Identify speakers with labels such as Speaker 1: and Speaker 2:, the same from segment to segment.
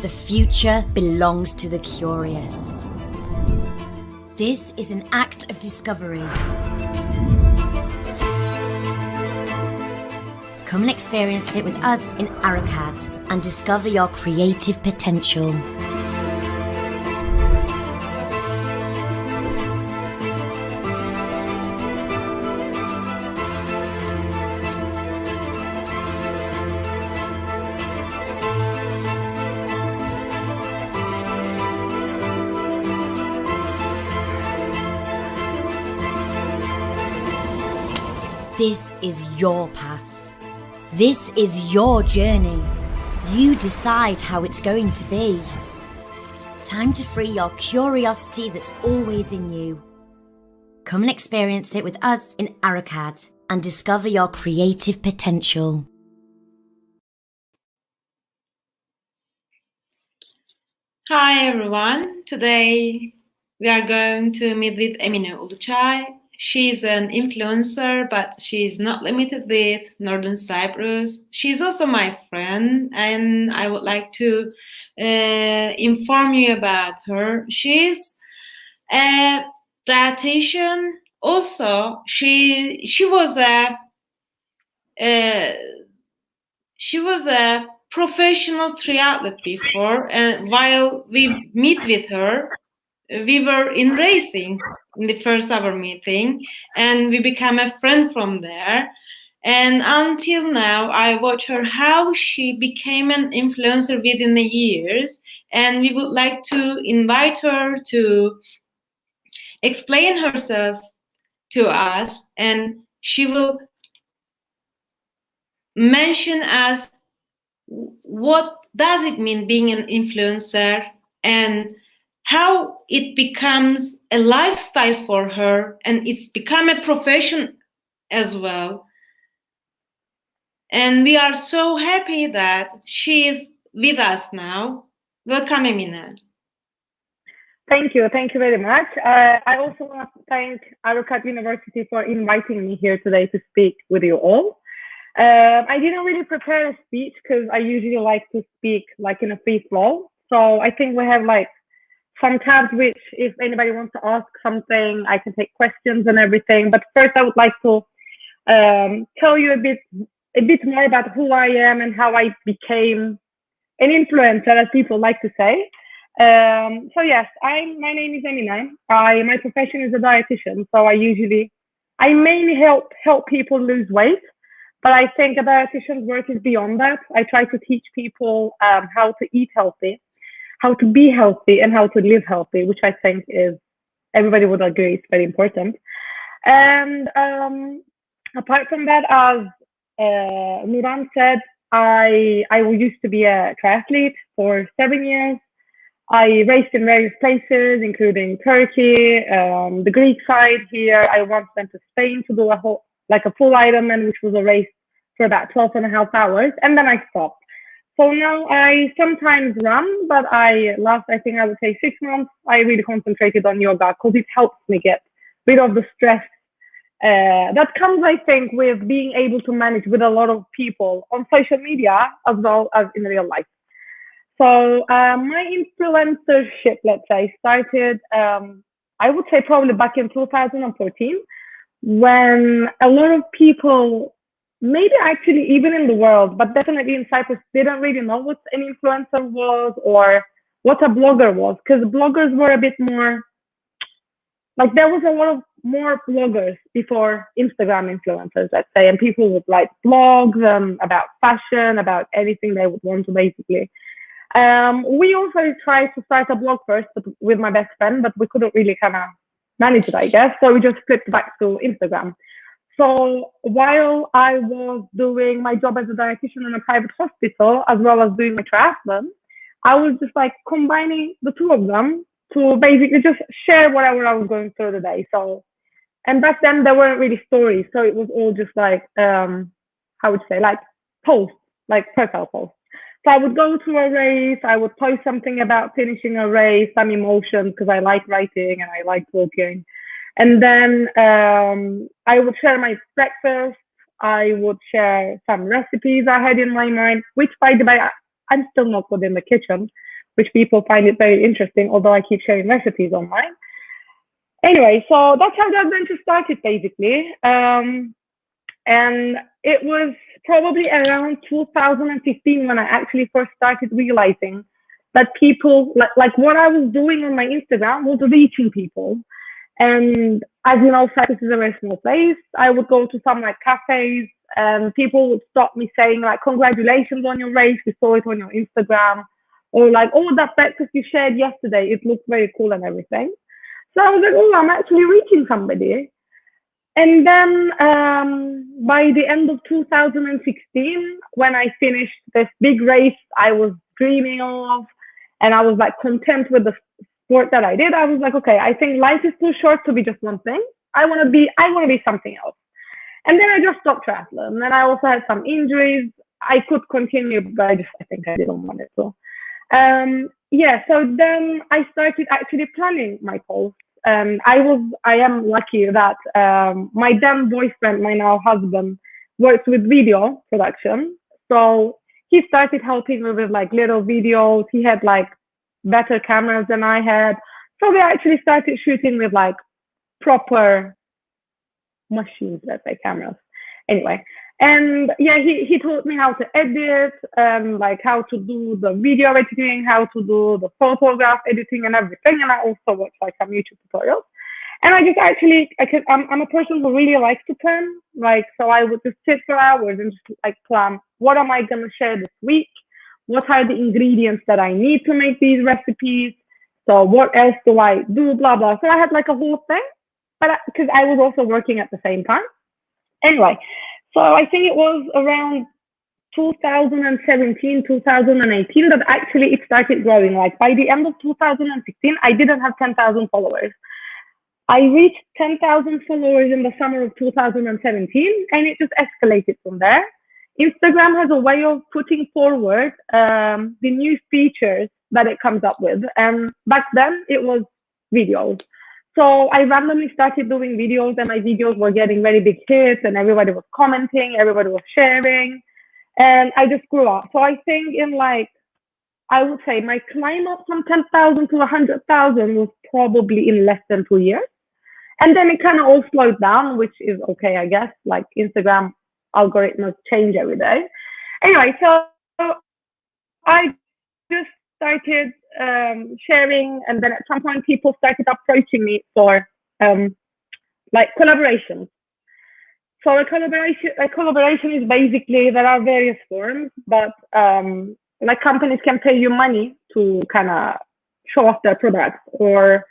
Speaker 1: The future belongs to the curious. This is an act of discovery. Come and experience it with us in Aracad and discover your creative potential. This is your path. This is your journey. You decide how it's going to be. Time to free your curiosity that's always in you. Come and experience it with us in Aracad and discover your creative potential.
Speaker 2: Hi everyone. Today we are going to meet with Emine Uluçay. She's an influencer, but she's not limited with Northern Cyprus. She's also my friend, and I would like to inform you about her. She's a dietitian. Also, she was a professional triathlete before, and while we meet with her, we were in racing in the first ever meeting, and we became a friend from there. And until now, I watch her how she became an influencer within the years, and we would like to invite her to explain herself to us, and she will mention us what does it mean being an influencer and how it becomes a lifestyle for her, and it's become a profession as well. And we are so happy that she is with us now. Welcome, Emine.
Speaker 3: Thank you very much. I also want to thank Aracad University for inviting me here today to speak with you all. I didn't really prepare a speech because I usually like to speak like in a free flow. So I think we have like some tabs which if anybody wants to ask something, I can take questions and everything. But first I would like to tell you a bit more about who I am and how I became an influencer, as people like to say. So yes, my name is Emine. My profession is a dietitian, so I mainly help people lose weight. But I think a dietitian's work is beyond that. I try to teach people how to eat healthy, how to be healthy, and how to live healthy, which I think is, everybody would agree, is very important. And apart from that, as Nuran said, I used to be a triathlete for 7 years. I raced in various places, including Turkey, the Greek side here. I once went to Spain to do a full Ironman, which was a race for about 12.5 hours, and then I stopped. So now I sometimes run, but I would say 6 months, I really concentrated on yoga because it helps me get rid of the stress that comes, I think, with being able to manage with a lot of people on social media as well as in real life. So my influencership, let's say, started, I would say probably back in 2014, when a lot of people, maybe actually even in the world, but definitely in Cyprus, didn't really know what an influencer was or what a blogger was, because bloggers were a bit more, like there was a lot of more bloggers before Instagram influencers, let's say, and people would like blogs about fashion, about anything they would want to basically. We also tried to start a blog first with my best friend, but we couldn't really kind of manage it, I guess. So we just flipped back to Instagram. So while I was doing my job as a dietitian in a private hospital, as well as doing my triathlon, I was just like combining the two of them to basically just share whatever I was going through the day. So, and back then there weren't really stories. So it was all just like, how would you say, like posts, like profile posts. So I would go to a race, I would post something about finishing a race, some emotions, because I like writing and I like talking. And then I would share my breakfast. I would share some recipes I had in my mind, which, by the way, I'm still not good in the kitchen. which people find it very interesting, although I keep sharing recipes online. Anyway, so that's how the adventure started, basically. And it was probably around 2015 when I actually first started realizing that people, like what I was doing on my Instagram was reaching people. And as you know, Cyprus is a very small place. I would go to some like cafes and people would stop me saying like, congratulations on your race, we saw it on your Instagram. Or like, oh, that breakfast you shared yesterday, it looked very cool and everything. So I was like, oh, I'm actually reaching somebody. And then by the end of 2016, when I finished this big race I was dreaming of, and I was like content with the sport that I did, I was like, okay, I think life is too short to be just one thing. I want to be something else. And then I just stopped triathlon. And I also had some injuries. I could continue, but I think I didn't want it to. So then I started actually planning my posts. I am lucky that my then boyfriend, my now husband, works with video production. So he started helping me with like little videos. He had like better cameras than I had. So we actually started shooting with like proper machines, let's say cameras. Anyway, and yeah, he taught me how to edit, like how to do the video editing, how to do the photograph editing and everything. And I also watch like some YouTube tutorials. And I just actually, I'm a person who really likes to plan. Like, so I would just sit for hours and just like plan, what am I going to share this week? What are the ingredients that I need to make these recipes? So what else do I do? Blah, blah. So I had like a whole thing, but because I was also working at the same time. Anyway, so I think it was around 2017, 2018 that actually it started growing. Like by the end of 2016, I didn't have 10,000 followers. I reached 10,000 followers in the summer of 2017, and it just escalated from there. Instagram has a way of putting forward the new features that it comes up with. And back then it was videos. So I randomly started doing videos, and my videos were getting very big hits, and everybody was commenting, everybody was sharing, and I just grew up. So I think in like, I would say my climb up from 10,000 to 100,000 was probably in less than 2 years. And then it kind of all slowed down, which is okay, I guess. Like Instagram algorithms change every day. Anyway, so I just started sharing, and then at some point people started approaching me for like collaborations. So a collaboration is basically, there are various forms, but like companies can pay you money to kind of show off their products, or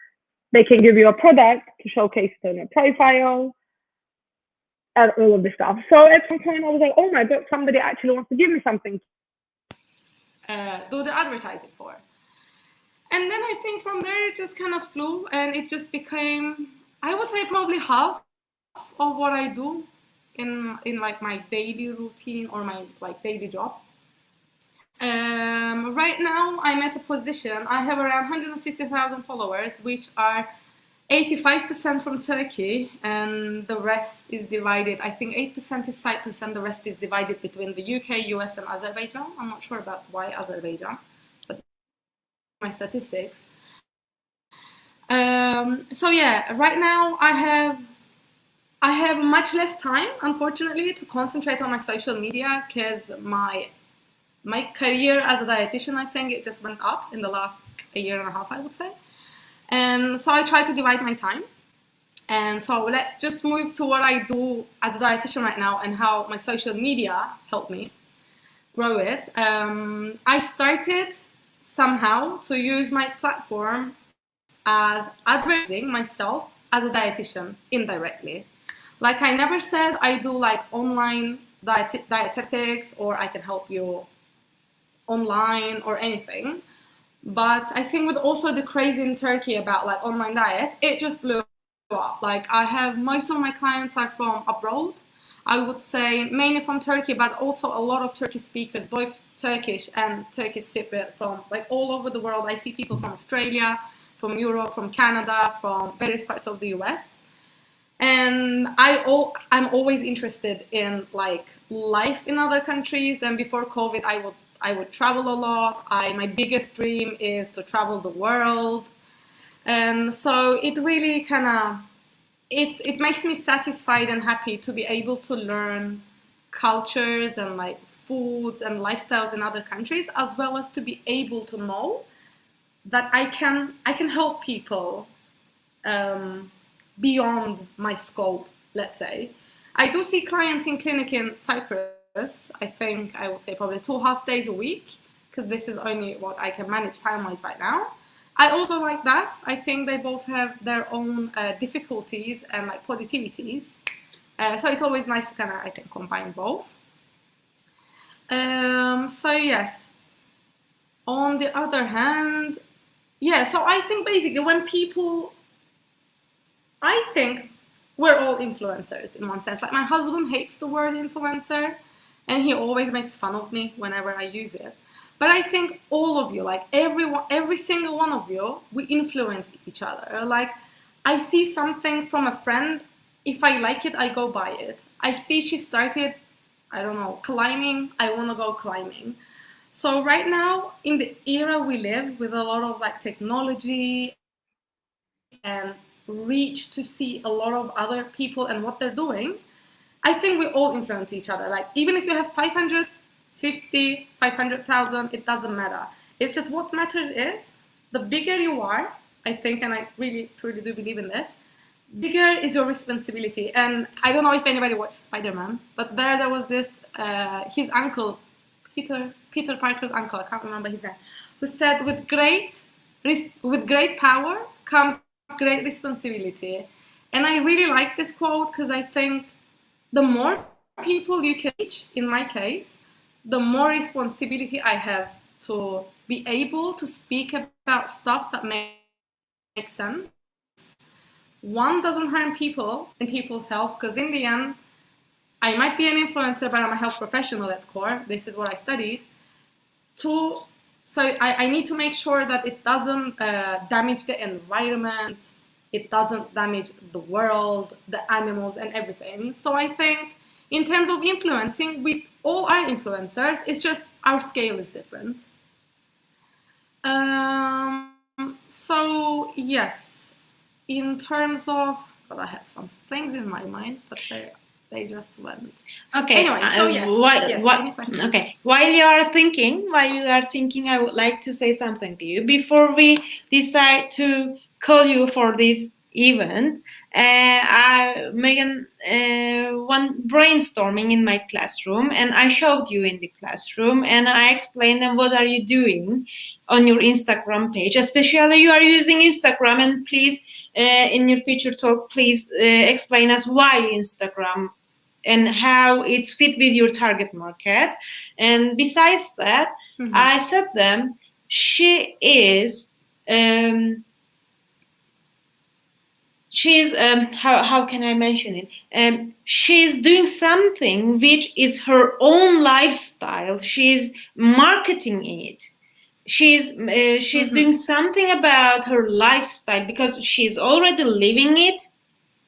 Speaker 3: they can give you a product to showcase it on your profile and all of this stuff. So at some point I was like, oh my God, somebody actually wants to give me something.
Speaker 4: Do the advertising for. And then I think from there it just kind of flew, and it just became, I would say probably half of what I do in like my daily routine or my like daily job. Right now I'm at a position, I have around 160,000 followers, which are 85% from Turkey, and the rest is divided, I think 8% is Cyprus and the rest is divided between the UK, US and Azerbaijan. I'm not sure about why Azerbaijan, but my statistics. So yeah, right now I have much less time, unfortunately, to concentrate on my social media, because my career as a dietitian, I think it just went up in the last year and a half, I would say. And so I try to divide my time. And so let's just move to what I do as a dietitian right now and how my social media helped me grow it. I started somehow to use my platform as advertising myself as a dietitian indirectly. Like I never said I do like online dietetics, or I can help you online or anything. But I think with also the craze in Turkey about like online diet, it just blew up. Like I have, most of my clients are from abroad. I would say mainly from Turkey, but also a lot of Turkish speakers, both Turkish and Turkish Cypriot, from like all over the world. I see people from Australia, from Europe, from Canada, from various parts of the US. And I'm always interested in like life in other countries. And before COVID, I would would travel a lot. My biggest dream is to travel the world. And so it really kind of, it makes me satisfied and happy to be able to learn cultures and like foods and lifestyles in other countries, as well as to be able to know that I can help people beyond my scope, let's say. I do see clients in clinic in Cyprus. I think I would say probably 2.5 days a week, because this is only what I can manage time-wise right now. I also like that. I think they both have their own difficulties and like positivities. So it's always nice to kind of, I think, combine both. So yes. On the other hand, yeah, so I think basically when people, I think we're all influencers in one sense. Like my husband hates the word influencer and he always makes fun of me whenever I use it. But I think all of you, like every single one of you, we influence each other. Like I see something from a friend, if I like it, I go buy it. I see she started, I don't know, climbing, I want to go climbing. So right now, in the era we live with a lot of like technology and reach to see a lot of other people and what they're doing, I think we all influence each other. Like even if you have 550, 500,000, it doesn't matter. It's just what matters is the bigger you are, I think, and I really truly do believe in this, bigger is your responsibility. And I don't know if anybody watched Spider-Man, but there was this, his uncle, Peter Parker's uncle, I can't remember his name, who said, with great power comes great responsibility. And I really like this quote because I think the more people you can reach, in my case, the more responsibility I have to be able to speak about stuff that makes sense. One, doesn't harm people and people's health, because in the end, I might be an influencer, but I'm a health professional at core. This is what I studied. Two, so I need to make sure that it doesn't damage the environment, it doesn't damage the world, the animals, and everything. So I think in terms of influencing, we all are influencers. It's just our scale is different. So yes, in terms of, well, I had some things in my mind, but they just went.
Speaker 2: Okay.
Speaker 4: Anyway, so any questions?
Speaker 2: Okay. While you are thinking, I would like to say something to you before we decide to call you for this event. I made one brainstorming in my classroom, and I showed you in the classroom, and I explained them what are you doing on your Instagram page. Especially you are using Instagram, and please, in your future talk, please explain us why Instagram and how it's fit with your target market. And besides that, I said them, she is. She's how can I mention it? She's doing something which is her own lifestyle. She's marketing it. She's doing something about her lifestyle because she's already living it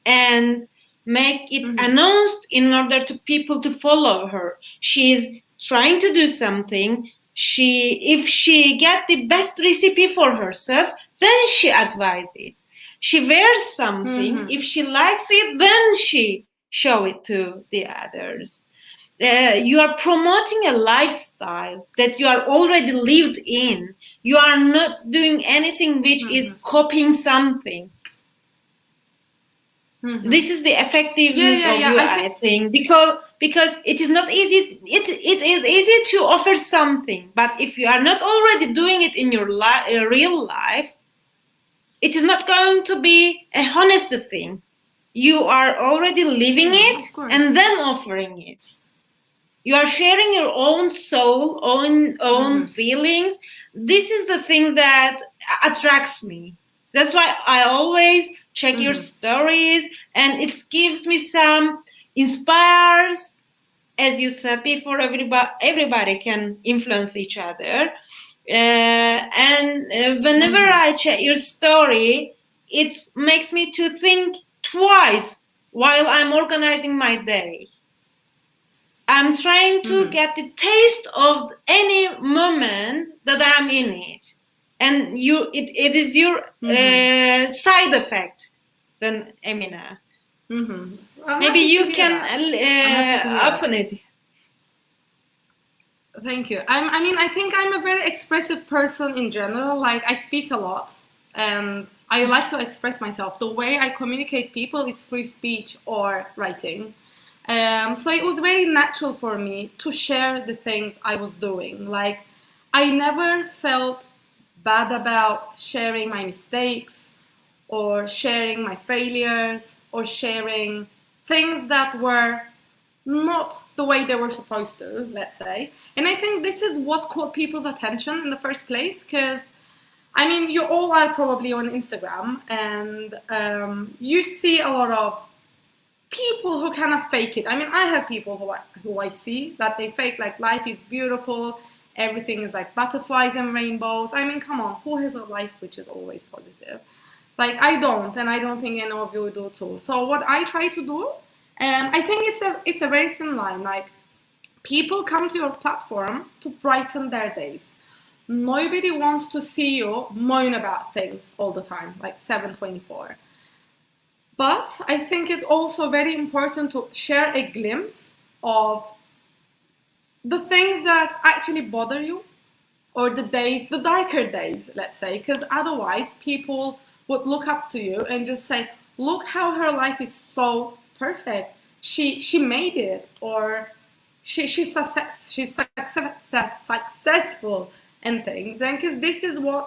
Speaker 2: and make it announced in order to people to follow her. She's trying to do something. If she get the best recipe for herself, then she advise it. She wears something. If she likes it, then she show it to the others. You are promoting a lifestyle that you are already lived in. You are not doing anything which is copying something. This is the effectiveness of you, I think, because it is not easy. It is easy to offer something, but if you are not already doing it in your real life, it is not going to be a honest thing. You are already living it and then offering it. You are sharing your own soul, own feelings. This is the thing that attracts me. That's why I always check your stories, and it gives me some inspires. As you said before, everybody can influence each other. And whenever I check your story, it makes me to think twice while I'm organizing my day. I'm trying to get the taste of any moment that I'm in it, and it is your side effect. Then Emine, maybe you can open it.
Speaker 4: Thank you. I think I'm a very expressive person in general. Like, I speak a lot and I like to express myself. The way I communicate people is through speech or writing. So it was very natural for me to share the things I was doing. Like, I never felt bad about sharing my mistakes or sharing my failures or sharing things that were not the way they were supposed to, let's say. And I think this is what caught people's attention in the first place, because you all are probably on Instagram, and you see a lot of people who kind of fake it. I have people who I see that they fake, like, life is beautiful, everything is like butterflies and rainbows. Come on, who has a life which is always positive? Like, I don't, and I don't think any of you do too. So what I try to do, I think it's a very thin line. Like, people come to your platform to brighten their days. Nobody wants to see you moan about things all the time, like 7/24. But I think it's also very important to share a glimpse of the things that actually bother you, or the darker days, let's say, because otherwise people would look up to you and just say, look how her life is so perfect. She made it, or she's successful and things. And because this is what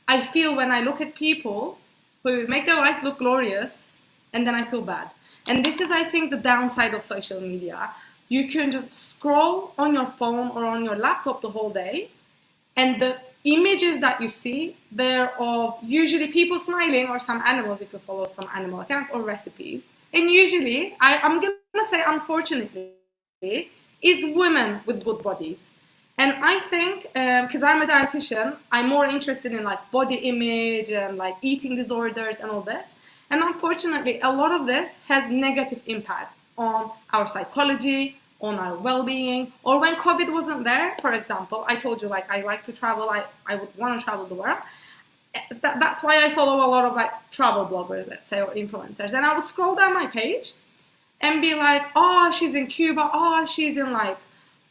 Speaker 4: I feel when I look at people who make their lives look glorious, and then I feel bad. And this is, I think, the downside of social media. You can just scroll on your phone or on your laptop the whole day, and the images that you see, they're of usually people smiling, or some animals if you follow some animal accounts, or recipes. And usually, I'm going to say unfortunately, is women with good bodies. And I think, because I'm a dietitian, I'm more interested in like body image and like eating disorders and all this. And unfortunately, a lot of this has negative impact on our psychology, on our well-being. Or when COVID wasn't there, for example, I told you, like, I like to travel, I would want to travel the world. That's why I follow a lot of like travel bloggers, let's say, or influencers. And I would scroll down my page and be like, oh, she's in Cuba, oh, she's in like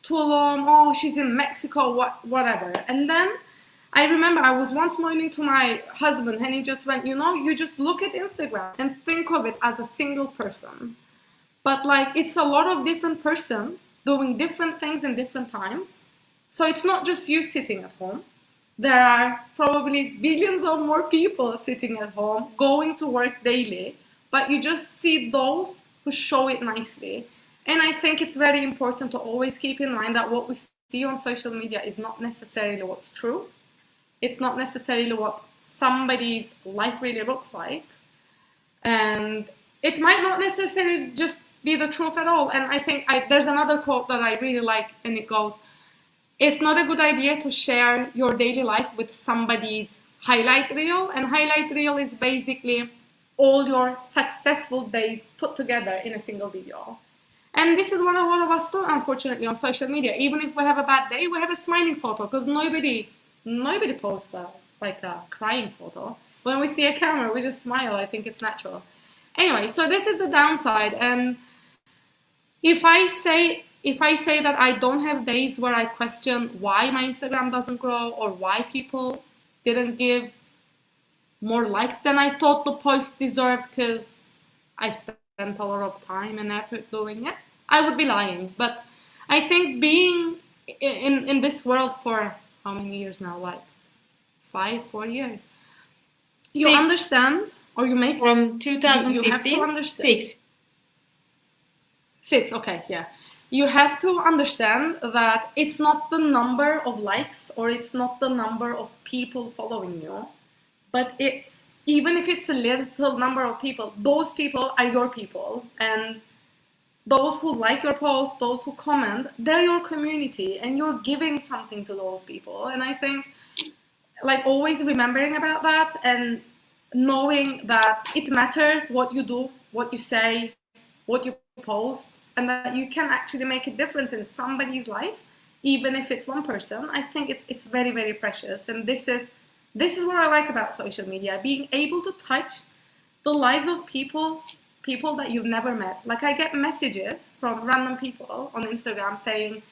Speaker 4: Tulum, oh, she's in Mexico, whatever. And then I remember I was once moaning to my husband, and he just went, you just look at Instagram and think of it as a single person. But like, it's a lot of different person doing different things in different times. So it's not just you sitting at home. There are probably billions or more people sitting at home, going to work daily, but you just see those who show it nicely. And I think it's very important to always keep in mind that what we see on social media is not necessarily what's true. It's not necessarily what somebody's life really looks like. And it might not necessarily just be the truth at all. And I think there's another quote that I really like, and it goes, it's not a good idea to share your daily life with somebody's highlight reel. And highlight reel is basically all your successful days put together in a single video. And this is what a lot of us do, unfortunately, on social media. Even if we have a bad day, we have a smiling photo, because nobody posts a crying photo. When we see a camera, we just smile. I think it's natural. Anyway, so this is the downside. And if I say that I don't have days where I question why my Instagram doesn't grow, or why people didn't give more likes than I thought the post deserved because I spent a lot of time and effort doing it, I would be lying. But I think being in this world for how many years now? Like 4 years. You understand, or you make
Speaker 2: from 2015.
Speaker 4: You have to understand. 6, okay, yeah. You have to understand that it's not the number of likes, or it's not the number of people following you, but it's, even if it's a little number of people, those people are your people. And those who like your post, those who comment, they're your community, and you're giving something to those people. And I think, like, always remembering about that, and knowing that it matters what you do, what you say, what you post, and that you can actually make a difference in somebody's life, even if it's one person, I think it's very, very precious. And this is what I like about social media, being able to touch the lives of people that you've never met. Like, I get messages from random people on Instagram saying,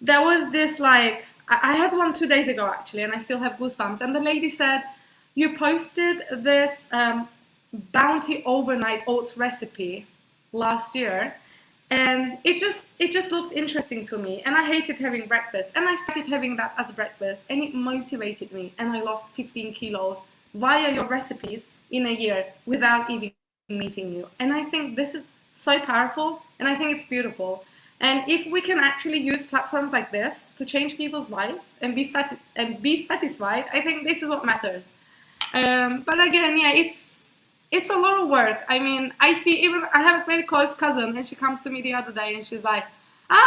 Speaker 4: there was this, like, I had one 2 days ago actually, and I still have goosebumps. And the lady said, you posted this bounty overnight oats recipe last year, and it just looked interesting to me, and I hated having breakfast, and I started having that as breakfast, and it motivated me, and I lost 15 kilos via your recipes in a year without even meeting you. And I think this is so powerful, and I think it's beautiful. And if we can actually use platforms like this to change people's lives and be satisfied, I think this is what matters. But again, yeah, it's a lot of work. I mean, I have a very close cousin, and she comes to me the other day and she's like,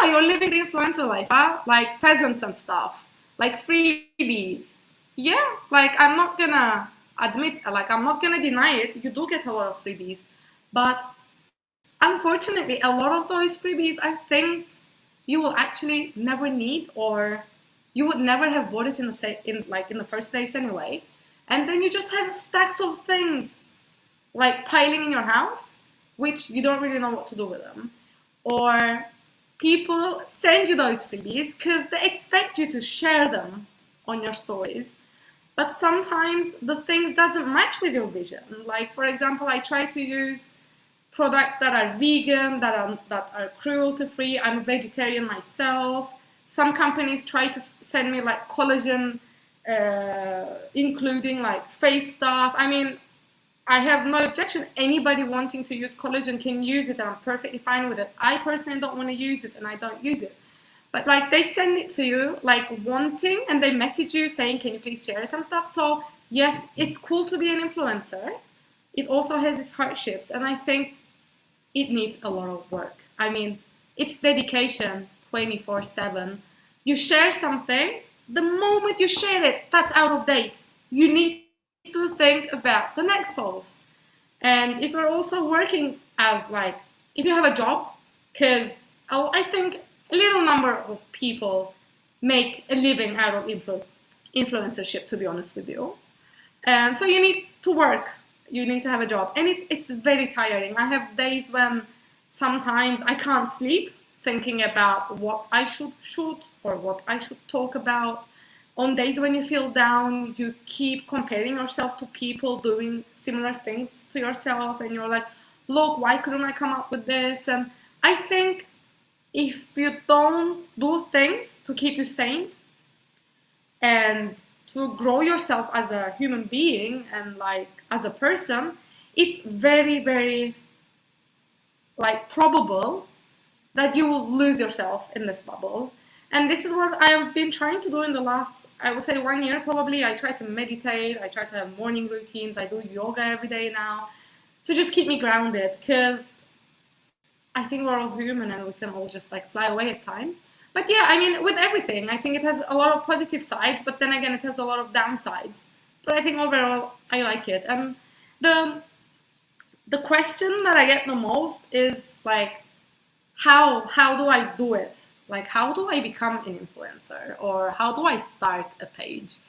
Speaker 4: you're living the influencer life, huh? Like presents and stuff, like freebies. Yeah, like I'm not gonna deny it. You do get a lot of freebies, but unfortunately, a lot of those freebies are things you will actually never need, or you would never have bought it in the first place anyway. And then you just have stacks of things like piling in your house, which you don't really know what to do with them. Or people send you those freebies because they expect you to share them on your stories. But sometimes the things doesn't match with your vision. Like, for example, I try to use products that are vegan, that are cruelty-free. I'm a vegetarian myself. Some companies try to send me like collagen, including like face stuff. I mean, I have no objection. Anybody wanting to use collagen can use it, and I'm perfectly fine with it. I personally don't want to use it, and I don't use it. But like, they send it to you like wanting, and they message you saying, can you please share it and stuff. So yes, it's cool to be an influencer. It also has its hardships, and I think it needs a lot of work. I mean, it's dedication 24/7. You share something, the moment you share it, that's out of date. You need to think about the next post. And if you're also working as like, if you have a job, because I think a little number of people make a living out of influencership, to be honest with you. And so you need to work. You need to have a job, and it's very tiring. I have days when sometimes I can't sleep thinking about what I should shoot or what I should talk about. On days when you feel down, you keep comparing yourself to people doing similar things to yourself, and you're like, look, why couldn't I come up with this? And I think if you don't do things to keep you sane and to grow yourself as a human being and like as a person, it's very, very like probable that you will lose yourself in this bubble. And this is what I've been trying to do in the last, I would say 1 year probably. I try to meditate, I try to have morning routines, I do yoga every day now to just keep me grounded, because I think we're all human and we can all just like fly away at times. But yeah, I mean, with everything, I think it has a lot of positive sides, but then again, it has a lot of downsides. But I think overall, I like it. And the question that I get the most is like, how do I do it? Like, how do I become an influencer? Or how do I start a page?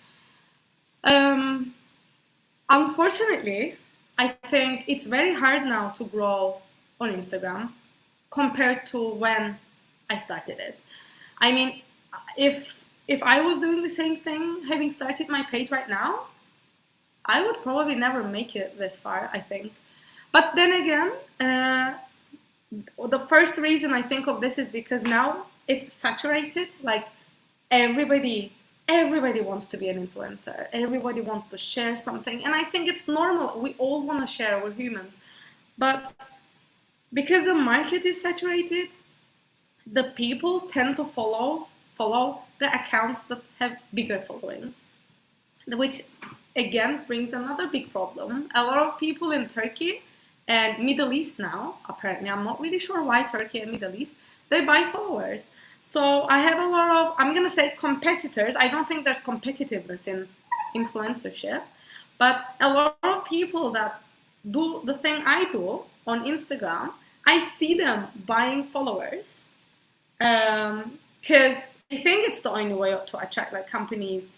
Speaker 4: Unfortunately, I think it's very hard now to grow on Instagram compared to when I started it. I mean, if I was doing the same thing, having started my page right now, I would probably never make it this far, I think. But then again, the first reason I think of this is because now it's saturated. Like, everybody wants to be an influencer. Everybody wants to share something. And I think it's normal. We all want to share. We're humans. But because the market is saturated, the people tend to follow the accounts that have bigger followings, which again brings another big problem. A lot of people in Turkey and Middle East now, apparently, I'm not really sure why Turkey and Middle East, they buy followers. So I have a lot of, I'm gonna say competitors. I don't think there's competitiveness in influencership, but a lot of people that do the thing I do on Instagram, I see them buying followers because I think it's the only way to attract like companies'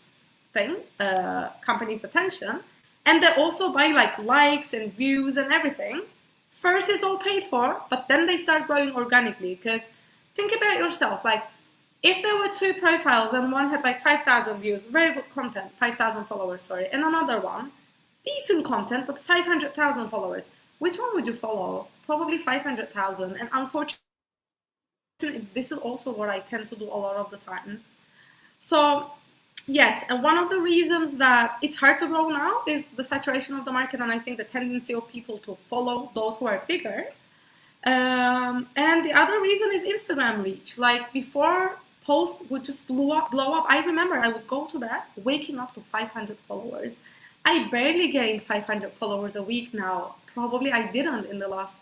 Speaker 4: attention, and they also buy like likes and views and everything. First, it's all paid for, but then they start growing organically. Because think about yourself, like if there were two profiles and one had like 5,000 views, very good content, 5,000 followers, sorry, and another one, decent content, but 500,000 followers, which one would you follow? Probably 500,000. And unfortunately, this is also what I tend to do a lot of the time. So yes, and one of the reasons that it's hard to grow now is the saturation of the market, and I think the tendency of people to follow those who are bigger. And the other reason is Instagram reach. Like before, posts would just blow up. I remember I would go to bed waking up to 500 followers. I barely gained 500 followers a week now. Probably I didn't in the last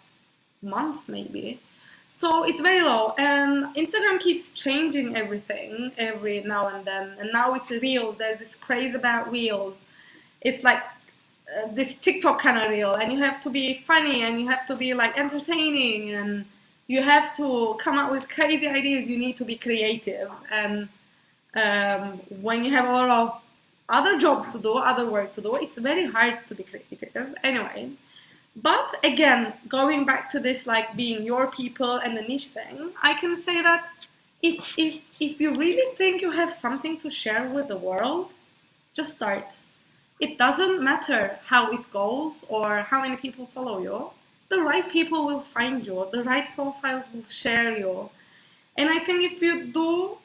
Speaker 4: month maybe. So it's very low, and Instagram keeps changing everything every now and then. And now it's Reels. There's this craze about Reels. It's like this TikTok kind of reel, and you have to be funny, and you have to be like entertaining, and you have to come up with crazy ideas. You need to be creative, and when you have a lot of other jobs to do, other work to do, it's very hard to be creative. Anyway. But again, going back to this like being your people and the niche thing, I can say that if you really think you have something to share with the world, just start. It doesn't matter how it goes or how many people follow you. The right people will find you. The right profiles will share you. And I think if you do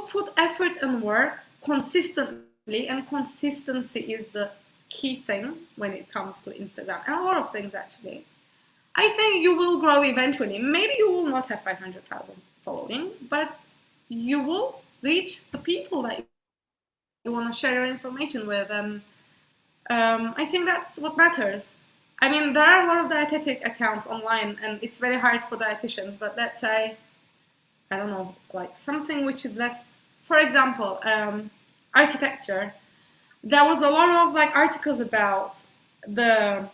Speaker 4: put effort and work consistently, and consistency is the key thing when it comes to Instagram, and a lot of things actually, I think you will grow eventually. Maybe you will not have 500,000 following, but you will reach the people that you want to share your information with, and I think that's what matters. I mean, there are a lot of dietetic accounts online, and it's very hard for dietitians, but let's say, I don't know, like something which is less, for example, architecture. There was a lot of like articles about the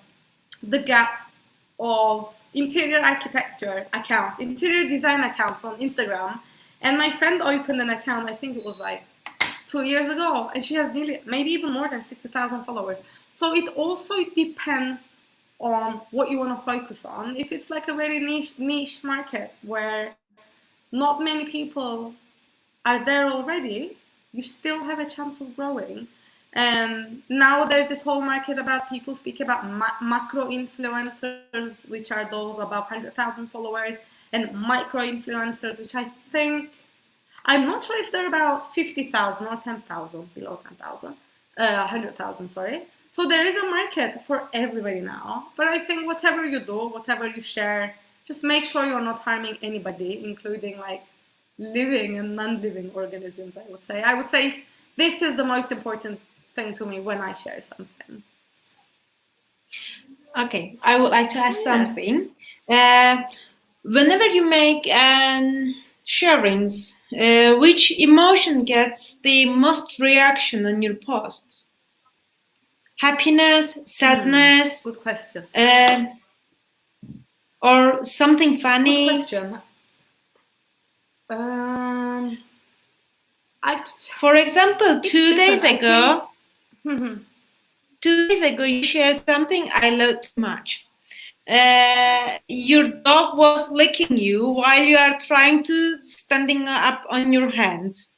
Speaker 4: gap of interior architecture accounts, interior design accounts on Instagram. And my friend opened an account, I think it was like 2 years ago, and she has nearly, maybe even more than 60,000 followers. So it also depends on what you want to focus on. If it's like a very niche market where not many people are there already, you still have a chance of growing. And now there's this whole market about people speak about macro influencers, which are those above 100,000 followers, and micro influencers, which I think, I'm not sure if they're about 50,000 or 10,000, below 10,000, 100,000, sorry. So there is a market for everybody now. But I think whatever you do, whatever you share, just make sure you're not harming anybody, including like living and non-living organisms, I would say. I would say this is the most important thing to me when I share something.
Speaker 2: Okay, I would like to ask something. Whenever you make sharings, which emotion gets the most reaction on your post? Happiness, sadness?
Speaker 4: Good question.
Speaker 2: Or something funny?
Speaker 4: Good question.
Speaker 2: For example, 2 days ago, 2 days ago, you shared something I love too much. Your dog was licking you while you are trying to standing up on your hands.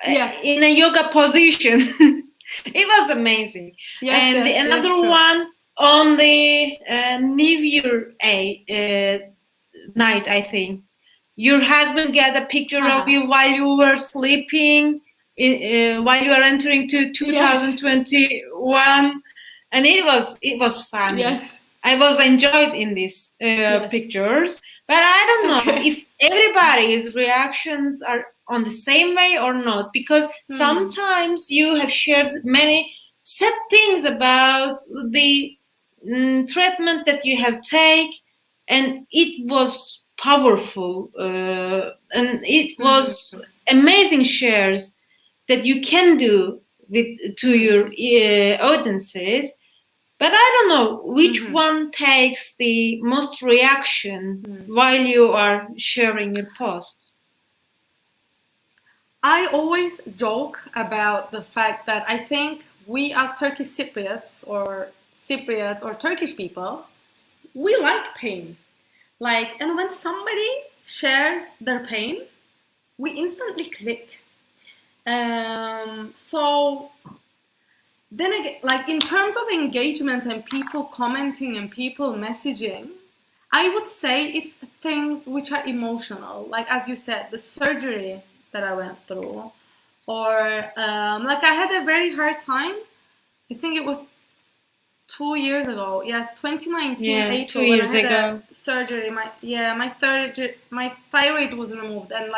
Speaker 4: Yes.
Speaker 2: In a yoga position. It was amazing.
Speaker 4: Yes,
Speaker 2: and
Speaker 4: yes,
Speaker 2: another one on the New Year night, I think. Your husband got a picture of you while you were sleeping, while you are entering to 2021, and it was funny.
Speaker 4: Yes,
Speaker 2: I was enjoyed in these pictures, but I don't know if everybody's reactions are on the same way or not, because sometimes you have shared many sad things about the treatment that you have taken, and it was powerful, and it was amazing shares that you can do to your audiences. But I don't know which one takes the most reaction while you are sharing your post.
Speaker 4: I always joke about the fact that I think we as Turkish Cypriots or Turkish people, we like pain. And when somebody shares their pain, we instantly click. So then again, in terms of engagement and people commenting and people messaging, I would say it's things which are emotional. As you said, the surgery that I went through, or I had a very hard time. I think it was 2 years ago. Yes, 2019 April.
Speaker 2: 2 years
Speaker 4: when I had
Speaker 2: ago.
Speaker 4: a surgery. My thyroid was removed, and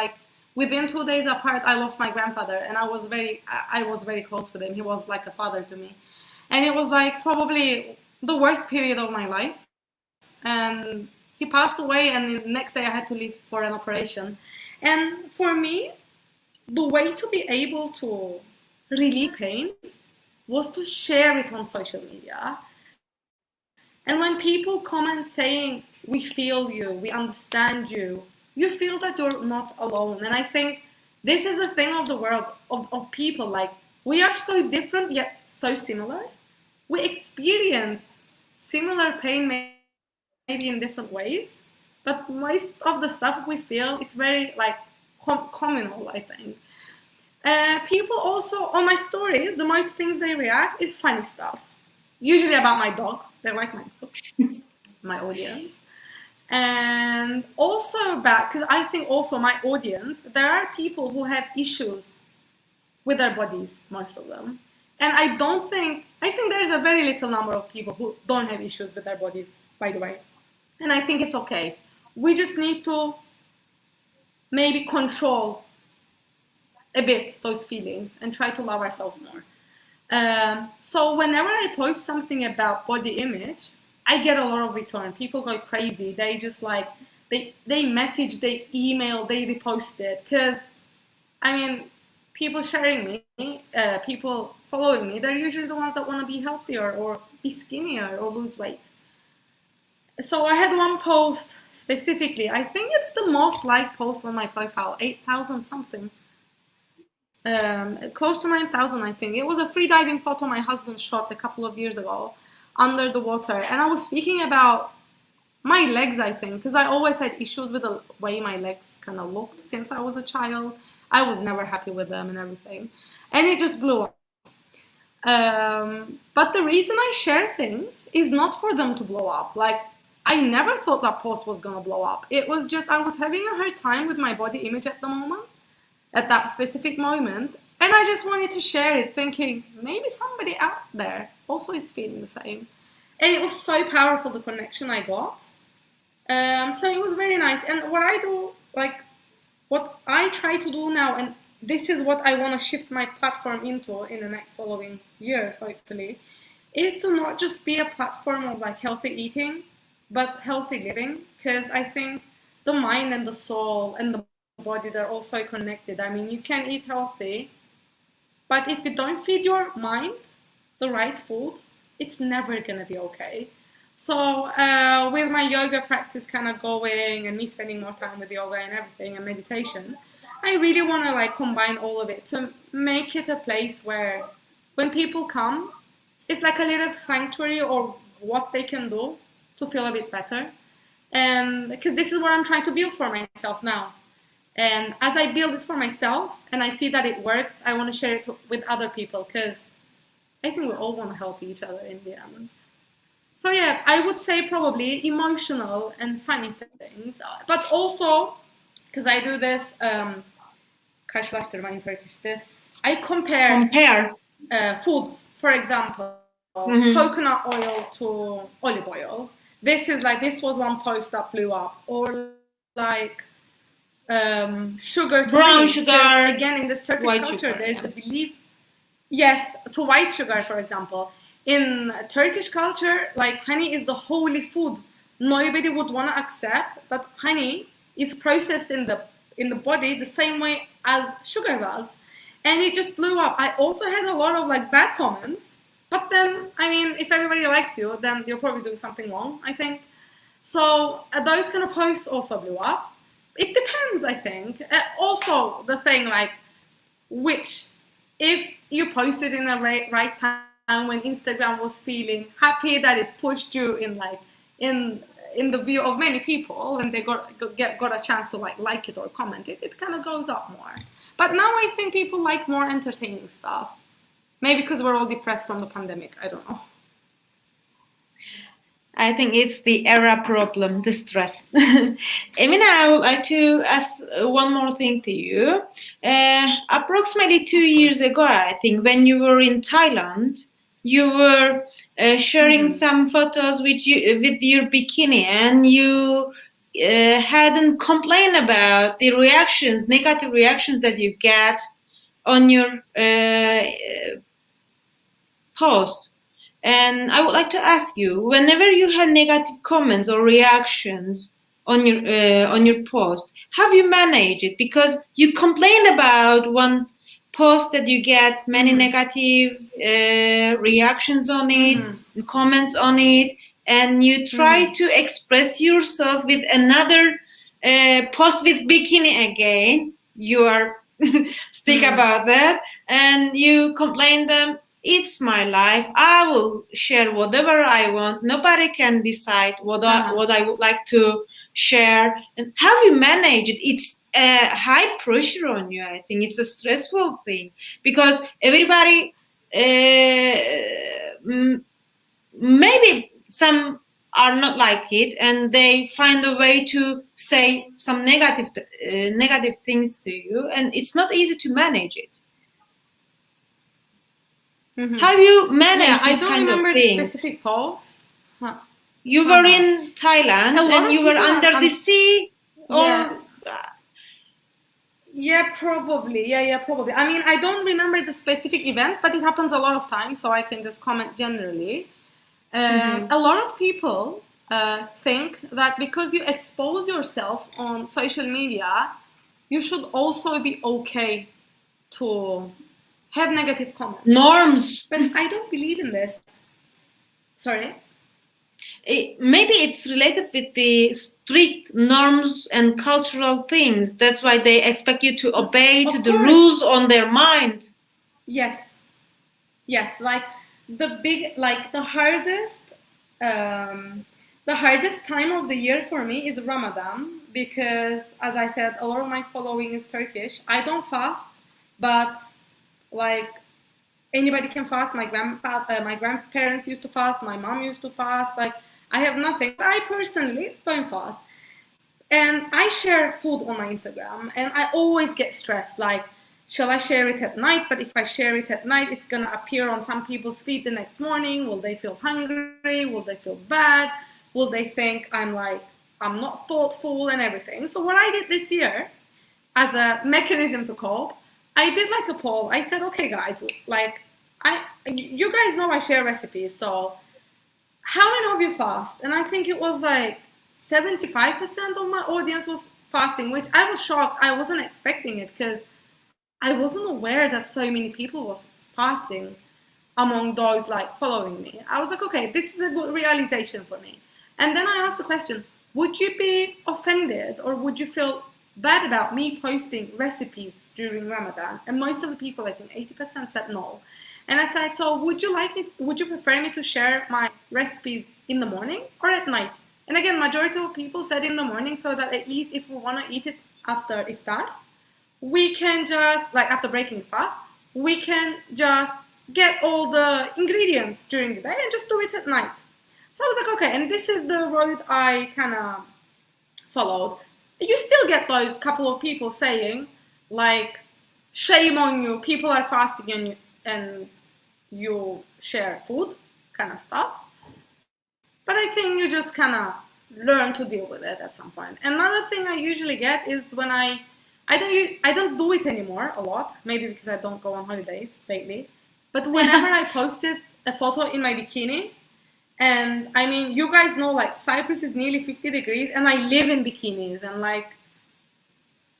Speaker 4: within 2 days apart, I lost my grandfather, and I was very close with him. He was like a father to me, and it was probably the worst period of my life. And he passed away, and the next day I had to leave for an operation. And for me, the way to be able to relieve pain was to share it on social media. And when people comment saying, we feel you, we understand you, you feel that you're not alone. And I think this is the thing of the world, of people. We are so different yet so similar. We experience similar pain maybe in different ways, but most of the stuff we feel, it's very communal, I think. People also, on my stories, the most things they react is funny stuff. Usually about my dog. They like my dog, my audience. And also because I think also my audience, there are people who have issues with their bodies, most of them. And I think there's a very little number of people who don't have issues with their bodies, by the way. And I think it's okay. We just need to maybe control a bit those feelings and try to love ourselves more. So whenever I post something about body image, I get a lot of return. People go crazy. They just they message, they email, they repost it. Because, people sharing me, people following me, they're usually the ones that want to be healthier or be skinnier or lose weight. So I had one post specifically. I think it's the most liked post on my profile, 8,000 something. Close to 9,000, I think. It was a free diving photo my husband shot a couple of years ago under the water. And I was speaking about my legs, I think, because I always had issues with the way my legs kind of looked since I was a child. I was never happy with them and everything. And it just blew up. But the reason I share things is not for them to blow up. I never thought that post was going to blow up. It was just I was having a hard time with my body image at the moment. At that specific moment, and I just wanted to share it, thinking maybe somebody out there also is feeling the same. And it was so powerful, the connection I got. So it was very nice. And what I do, what I try to do now, and this is what I want to shift my platform into in the next following years, hopefully, is to not just be a platform of healthy eating, but healthy living. Because I think the mind and the soul and the body, they're also connected. You can eat healthy, but if you don't feed your mind the right food, it's never gonna be okay. So with my yoga practice kind of going and me spending more time with yoga and everything and meditation, I really want to combine all of it to make it a place where when people come, it's like a little sanctuary or what they can do to feel a bit better. And because this is what I'm trying to build for myself now. And as I build it for myself and I see that it works, I want to share it with other people because I think we all want to help each other in the end. So yeah, I would say probably emotional and funny things, but also because I do this, karşılaştırma in Turkish, I compare foods, for example, coconut oil to olive oil. This was one post that blew up, or sugar to
Speaker 2: brown
Speaker 4: honey,
Speaker 2: sugar,
Speaker 4: again in this Turkish culture there's the belief, yes, to white sugar, for example. In Turkish culture, honey is the holy food. Nobody would want to accept that honey is processed in the body the same way as sugar does. And it just blew up. I also had a lot of bad comments But then, I mean, if everybody likes you, then you're probably doing something wrong, I think. So those kind of posts also blew up. It depends, I think. Also, the thing, like, which, if you posted in the right time when Instagram was feeling happy that it pushed you in, like, in the view of many people, and they got a chance to like it or comment it, it kind of goes up more. But now I think people like more entertaining stuff. Maybe because we're all depressed from the pandemic. I don't know.
Speaker 2: I think it's the era problem, the stress. Emine, I would like to ask one more thing to you. Approximately 2 years ago, I think, when you were in Thailand, you were sharing some photos with your bikini, and you hadn't complained about the reactions, negative reactions that you get on your post. And I would like to ask you, whenever you have negative comments or reactions on your post, how you manage it? Because you complain about one post that you get many negative reactions on it, comments on it, and you try to express yourself with another post with bikini again. You are stick about that, and you complain them. It's my life. I will share whatever I want. Nobody can decide what I would like to share. And how you manage it? It's a high pressure on you. I think it's a stressful thing because everybody, maybe some are not like it, and they find a way to say some negative things to you, and it's not easy to manage it. How you manage this kind of thing?
Speaker 4: I don't remember the specific post.
Speaker 2: You were in Thailand and you were under the sea?
Speaker 4: Yeah, probably. Yeah, probably. I mean, I don't remember the specific event, but it happens a lot of times, so I can just comment generally. A lot of people think that because you expose yourself on social media, you should also be okay to have negative comments.
Speaker 2: Norms.
Speaker 4: But I don't believe in this. Sorry?
Speaker 2: Maybe it's related with the strict norms and cultural things. That's why they expect you to obey to the rules on their mind.
Speaker 4: Yes. Like the hardest time of the year for me is Ramadan, because, as I said, a lot of my following is Turkish. I don't fast, but like anybody can fast. My grandparents used to fast. My mom used to fast. Like, I have nothing. I personally don't fast. And I share food on my Instagram, and I always get stressed. Like, shall I share it at night? But if I share it at night, it's gonna appear on some people's feed the next morning. Will they feel hungry? Will they feel bad? Will they think I'm not thoughtful and everything? So what I did this year, as a mechanism to cope, I did like a poll. I said, okay, guys, like, you guys know I share recipes, so how many of you fast? And I think it was like 75% of my audience was fasting, which I was shocked. I wasn't expecting it because I wasn't aware that so many people was fasting among those like following me. I was like, okay, this is a good realization for me. And then I asked the question, would you be offended or would you feel bad about me posting recipes during Ramadan? And most of the people, I think 80% said no. And I said, so would you prefer me to share my recipes in the morning or at night? And again, majority of people said in the morning, so that at least if we want to eat it after iftar, we can just, like after breaking fast, we can just get all the ingredients during the day and just do it at night. So I was like, okay, and this is the road I kind of followed. You still get those couple of people saying, like, shame on you, people are fasting and you share food, kind of stuff. But I think you just kind of learn to deal with it at some point. Another thing I usually get is when I don't do it anymore a lot, maybe because I don't go on holidays lately. But whenever I posted a photo in my bikini, and I mean, you guys know, like, Cyprus is nearly 50 degrees, and I live in bikinis, and like,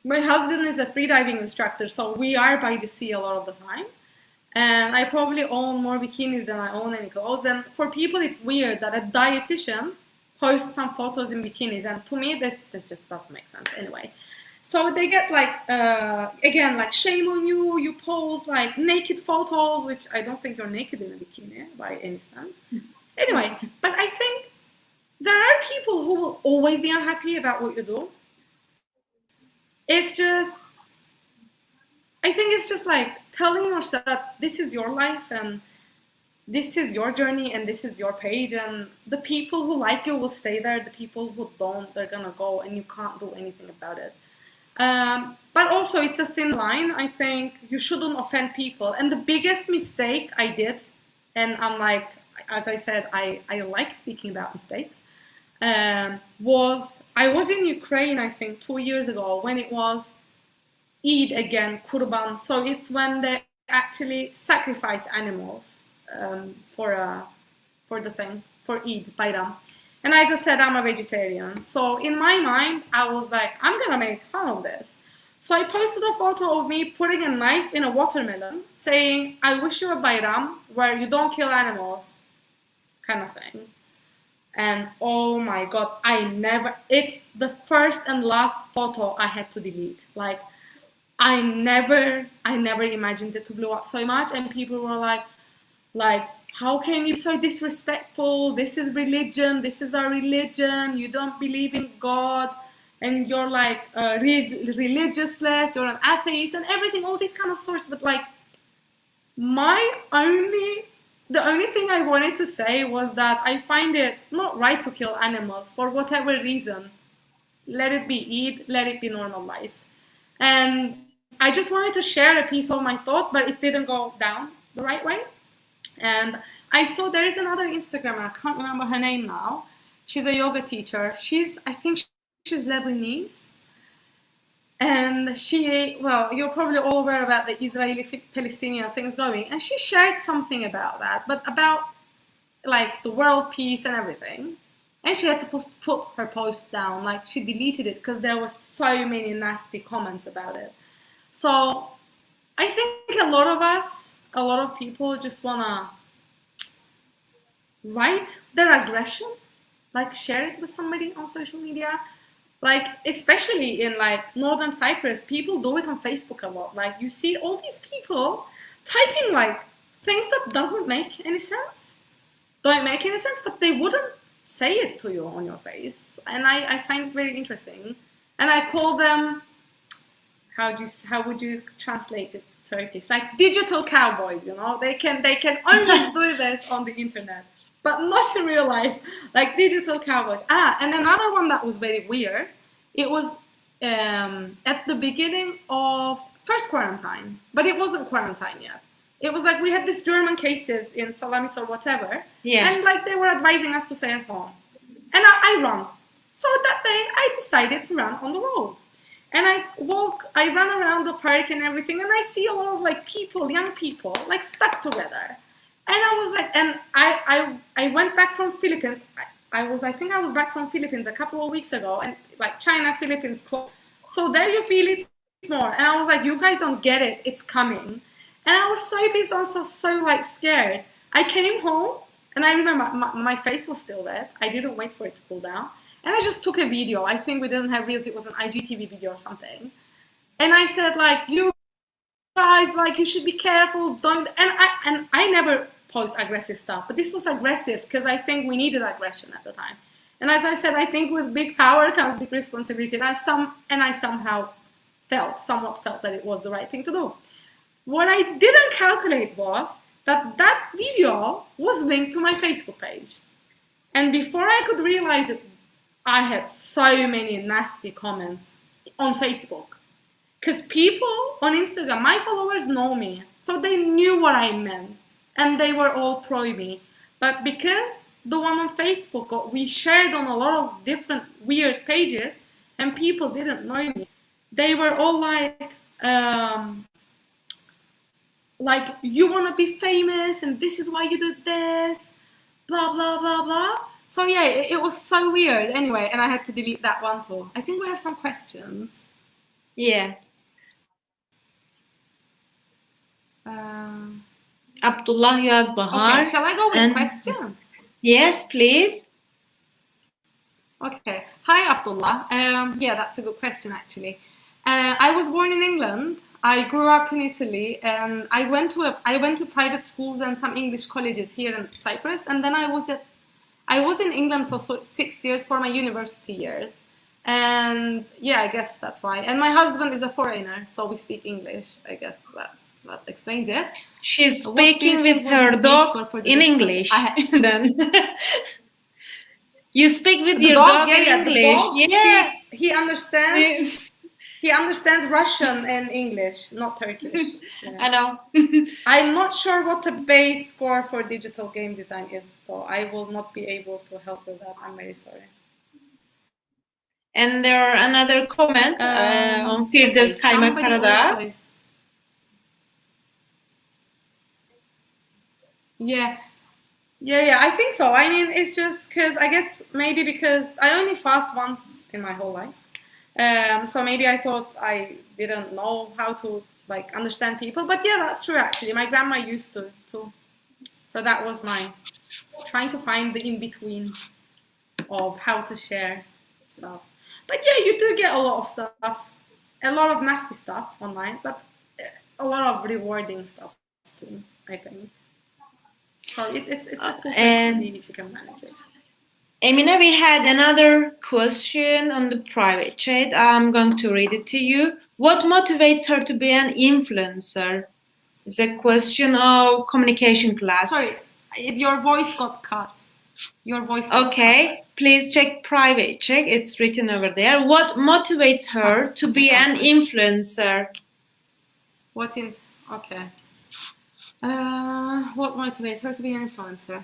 Speaker 4: my husband is a freediving instructor, so we are by the sea a lot of the time. And I probably own more bikinis than I own any clothes. And for people, it's weird that a dietitian posts some photos in bikinis. And to me, this just doesn't make sense anyway. So they get like, again, like, shame on you. You post like naked photos, which I don't think you're naked in a bikini by any sense. Anyway, but I think there are people who will always be unhappy about what you do. It's just, I think it's just like telling yourself that this is your life and this is your journey and this is your page, and the people who like you will stay there. The people who don't, they're gonna go, and you can't do anything about it. But also, it's a thin line. I think you shouldn't offend people. And the biggest mistake I did, and I'm like, as I said, I like speaking about mistakes, was I was in Ukraine, I think 2 years ago, when it was Eid again, Kurban. So it's when they actually sacrifice animals for Eid, Bayram. And as I said, I'm a vegetarian. So in my mind, I was like, I'm gonna make fun of this. So I posted a photo of me putting a knife in a watermelon, saying, I wish you a Bayram where you don't kill animals, kind of thing. And oh my God, it's the first and last photo I had to delete. Like, I never imagined it to blow up so much. And people were like, how can you be so disrespectful? This is religion. This is our religion. You don't believe in God. And you're like religiousless. You're an atheist and everything, all these kind of sorts. But like, the only thing I wanted to say was that I find it not right to kill animals for whatever reason. Let it be Eid. Let it be normal life. And I just wanted to share a piece of my thought, but it didn't go down the right way. And I saw there is another Instagrammer, I can't remember her name now. She's a yoga teacher. I think she's Lebanese. And you're probably all aware about the Israeli-Palestinian things going. And she shared something about that, but about like the world peace and everything. And she had to put her post down. Like, she deleted it because there were so many nasty comments about it. So I think a lot of people just wanna write their aggression, like share it with somebody on social media. Like, especially in like Northern Cyprus, people do it on Facebook a lot. Like, you see all these people typing like things that don't make any sense, but they wouldn't say it to you on your face. And I find it very interesting. And I call them, how would you translate it to Turkish? Like digital cowboys, you know? They can only do this on the internet, but not in real life, like digital cowboys. And another one that was very weird, it was at the beginning of first quarantine, but it wasn't quarantine yet. It was like we had these German cases in Salamis or whatever, and like they were advising us to stay at home. And I run. So that day I decided to run on the road. And I run around the park and everything, and I see a lot of like people, young people, like stuck together. And I was like, and I went back from Philippines. I think I was back from Philippines a couple of weeks ago, and like China, Philippines closed. So there you feel it more. And I was like, you guys don't get it. It's coming. And I was so pissed, so like scared. I came home, and I remember my face was still red. I didn't wait for it to cool down. And I just took a video. I think we didn't have Reels. It was an IGTV video or something. And I said, like, you guys, like, you should be careful. Don't. And I never post aggressive stuff. But this was aggressive because I think we needed aggression at the time. And as I said, I think with big power comes big responsibility. And I somewhat felt that it was the right thing to do. What I didn't calculate was that video was linked to my Facebook page. And before I could realize it, I had so many nasty comments on Facebook. Because people on Instagram, my followers know me, so they knew what I meant. And they were all pro me. But because the one on Facebook got reshared on a lot of different weird pages, and people didn't know me, they were all like, you want to be famous, and this is why you did this, blah, blah, blah, blah. So yeah, it was so weird. Anyway, and I had to delete that one too. I think we have some questions.
Speaker 2: Yeah. Abdullah Yazbahar.
Speaker 4: Okay, shall I go with
Speaker 2: And-
Speaker 4: questions?
Speaker 2: Yes, please.
Speaker 4: Okay. Hi, Abdullah. Yeah, that's a good question, actually. I was born in England. I grew up in Italy, and I went to private schools and some English colleges here in Cyprus, and then I was in England for 6 years for my university years, and yeah, I guess that's why. And my husband is a foreigner, so we speak English. I guess that explains it.
Speaker 2: She's
Speaker 4: What do you
Speaker 2: speaking
Speaker 4: think
Speaker 2: with
Speaker 4: would
Speaker 2: her
Speaker 4: be the score
Speaker 2: dog
Speaker 4: for the
Speaker 2: in
Speaker 4: dog?
Speaker 2: English. Then you speak with
Speaker 4: The
Speaker 2: your dog in
Speaker 4: the
Speaker 2: English.
Speaker 4: dog
Speaker 2: Yeah.
Speaker 4: speaks. He understands Russian and English, not Turkish. Yeah.
Speaker 2: I know.
Speaker 4: I'm not sure what the base score for digital game design is, though. I will not be able to help with that. I'm very sorry.
Speaker 2: And there are another comment on Firdevs Kaymak
Speaker 4: somebody
Speaker 2: Karada.
Speaker 4: also is- Yeah. I think so. I mean, it's just because I guess maybe because I only fast once in my whole life. So maybe I thought I didn't know how to like understand people, but yeah, that's true actually. My grandma used to too. So that was my trying to find the in between of how to share stuff. But yeah, you do get a lot of stuff, a lot of nasty stuff online, but a lot of rewarding stuff too, I think. So it's a cool place to be if you can manage it.
Speaker 2: Emine, we had another question on the private chat. I'm going to read it to you. What motivates her to be an influencer? It's a question of communication class.
Speaker 4: Sorry, your voice got cut. Your voice got
Speaker 2: Okay, please check private check. It's written over there. What motivates her to be an influencer?
Speaker 4: Okay. What motivates her to be an influencer?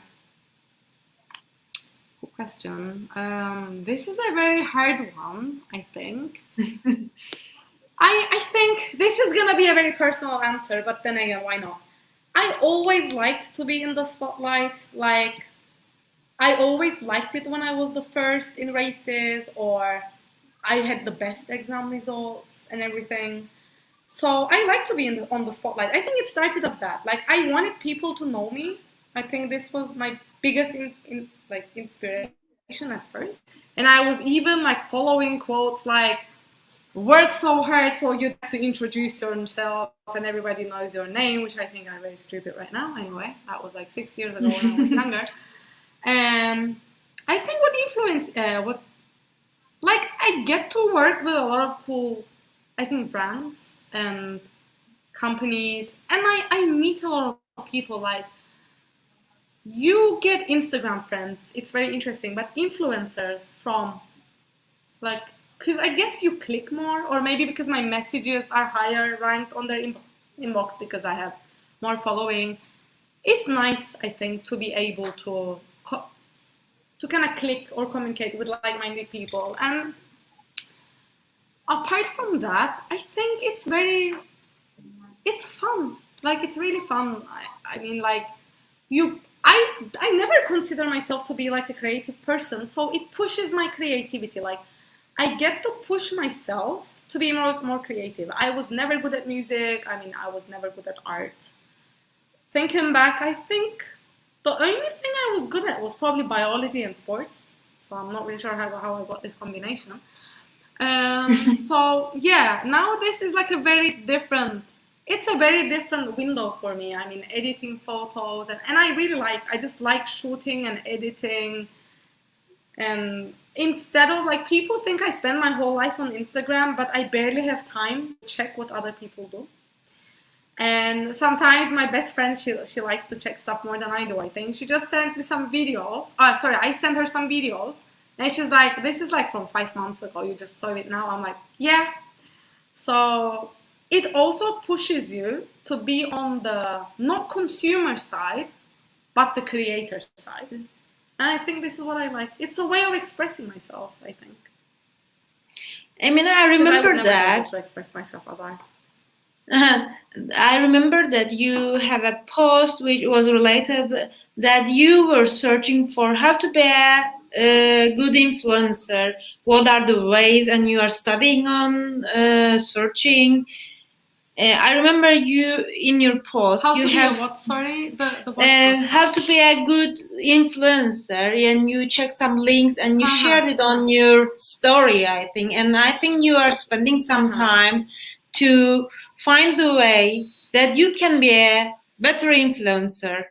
Speaker 4: Good question. This is a very hard one, I think. I think this is gonna be a very personal answer, but then again, why not? I always liked to be in the spotlight. Like, I always liked it when I was the first in races or I had the best exam results and everything. So I like to be on the spotlight. I think it started as that. Like, I wanted people to know me. I think this was my biggest inspiration at first. And I was even like following quotes like, work so hard so you have to introduce yourself and everybody knows your name, which I think I'm very stupid right now. Anyway, that was like 6 years ago when I was younger. I think I get to work with a lot of cool, I think, brands and companies, and I meet a lot of people. Like, you get Instagram friends, it's very interesting, but influencers from like, because I guess you click more, or maybe because my messages are higher ranked on their inbox because I have more following. It's nice, I think, to be able to kind of click or communicate with like-minded people. And apart from that, I think it's fun. Like, it's really fun. I mean, like, I never consider myself to be like a creative person, so it pushes my creativity. Like, I get to push myself to be more creative. I was never good at music. I mean, I was never good at art. Thinking back, I think the only thing I was good at was probably biology and sports. So I'm not really sure how I got this combination. So yeah, now this is like a very different window for me. I mean, editing photos, and I just like shooting and editing. And instead of, like, people think I spend my whole life on Instagram, but I barely have time to check what other people do. And sometimes my best friend, she likes to check stuff more than I do, I think. She just sends me some videos. I send her some videos. And she's like, this is like from 5 months ago. You just saw it now. I'm like, yeah. So it also pushes you to be on the not consumer side, but the creator side. And I think this is what I like. It's a way of expressing myself, I think.
Speaker 2: I mean, I remember
Speaker 4: I
Speaker 2: that.
Speaker 4: be able to express myself as art.
Speaker 2: I remember that you have a post which was related that you were searching for how to be a good influencer. What are the ways? And you are studying on searching. I remember you in your post.
Speaker 4: How
Speaker 2: you
Speaker 4: to be
Speaker 2: have
Speaker 4: a what? Sorry, the voice.
Speaker 2: how to be a good influencer, and you check some links and you shared it on your story, I think. And I think you are spending some time to find the way that you can be a better influencer.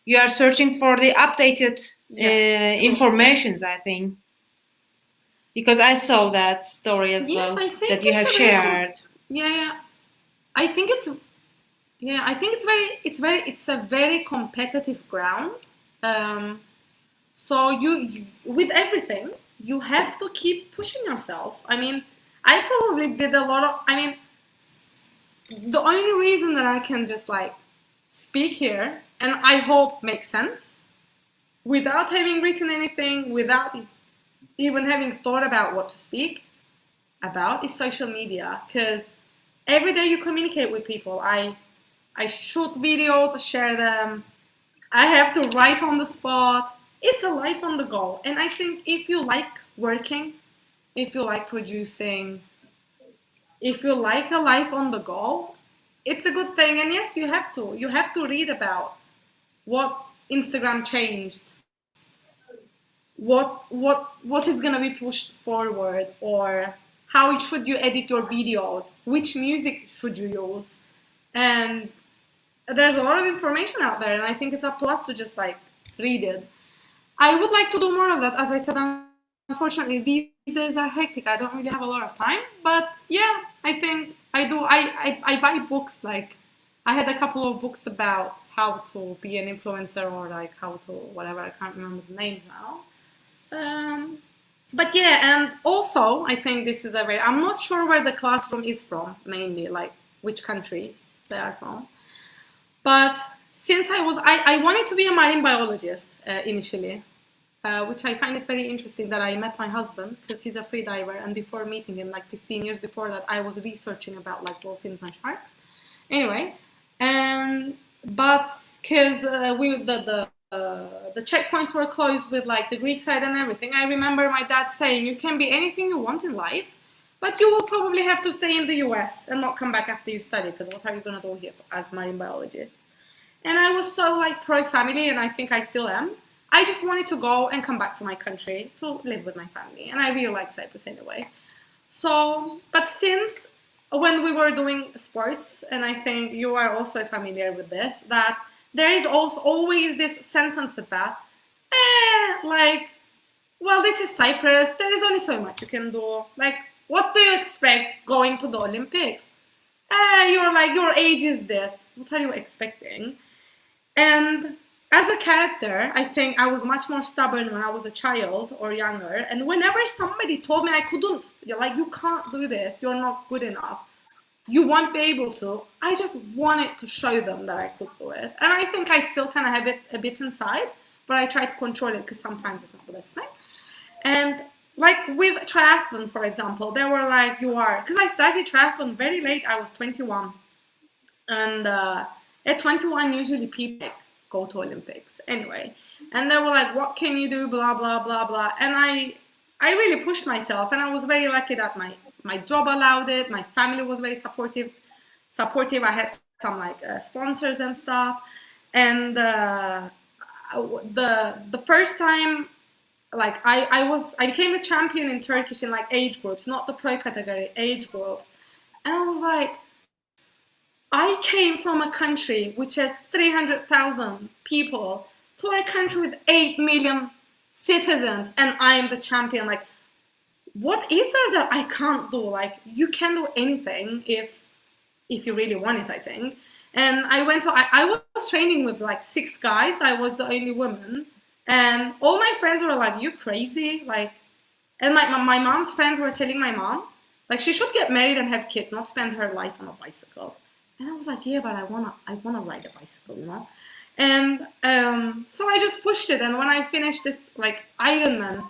Speaker 2: You are searching for the updated informations, I think, because I saw that story as well
Speaker 4: I think
Speaker 2: that you have shared.
Speaker 4: I think it's it's a very competitive ground. So you with everything you have to keep pushing yourself. I mean, I probably did a lot of. I mean, the only reason that I can just like speak here, and I hope makes sense, without having written anything, without even having thought about what to speak about, is social media. Because every day you communicate with people. I shoot videos, I share them. I have to write on the spot. It's a life on the go. And I think if you like working, if you like producing, if you like a life on the go, it's a good thing. And yes, you have to. You have to read about what Instagram changed, what is gonna be pushed forward, or how should you edit your videos, which music should you use. And there's a lot of information out there, and I think it's up to us to just like read it. I would like to do more of that. As I said, unfortunately these days are hectic. I don't really have a lot of time, but yeah, I think I do. I buy books. Like I had a couple of books about how to be an influencer, or like how to whatever. I can't remember the names now. But yeah, and also I think this is I'm not sure where the classroom is from, mainly like which country they are from. But since I wanted to be a marine biologist initially, which I find it very interesting that I met my husband because he's a free diver, and before meeting him, like 15 years before that, I was researching about like dolphins and sharks. Anyway, but because the checkpoints were closed with like the Greek side and everything, I remember my dad saying, you can be anything you want in life, but you will probably have to stay in the US and not come back after you study, because what are you going to do here as marine biology? And I was so like pro-family, and I think I still am. I just wanted to go and come back to my country to live with my family, and I really like Cyprus anyway. So, but since when we were doing sports, and I think you are also familiar with this, that there is also always this sentence about, like, well, this is Cyprus, there is only so much you can do. Like, what do you expect going to the Olympics? You're like, your age is this. What are you expecting? And as a character, I think I was much more stubborn when I was a child or younger. And whenever somebody told me I couldn't, like, you can't do this, you're not good enough, you won't be able to, I just wanted to show them that I could do it. And I think I still kind of have it a bit inside, but I try to control it because sometimes it's not the best thing. And like with triathlon, for example, they were like, because I started triathlon very late, I was 21. And at 21, usually people go to Olympics anyway. And they were like, what can you do, blah, blah, blah, blah. And I really pushed myself, and I was very lucky that my job allowed it. My family was very supportive. I had some like sponsors and stuff. And the first time, like I became the champion in Turkish in like age groups, not the pro category, age groups. And I was like, I came from a country which has 300,000 people to a country with 8 million citizens, and I'm the champion. Like, what is there that I can't do? Like, you can do anything if you really want it, I think. And I was training with like 6 guys. I was the only woman. And all my friends were like, you crazy? Like, and my mom's friends were telling my mom, like, she should get married and have kids, not spend her life on a bicycle. And I was like, yeah, but I wanna ride a bicycle, you know? And so I just pushed it. And when I finished this like Ironman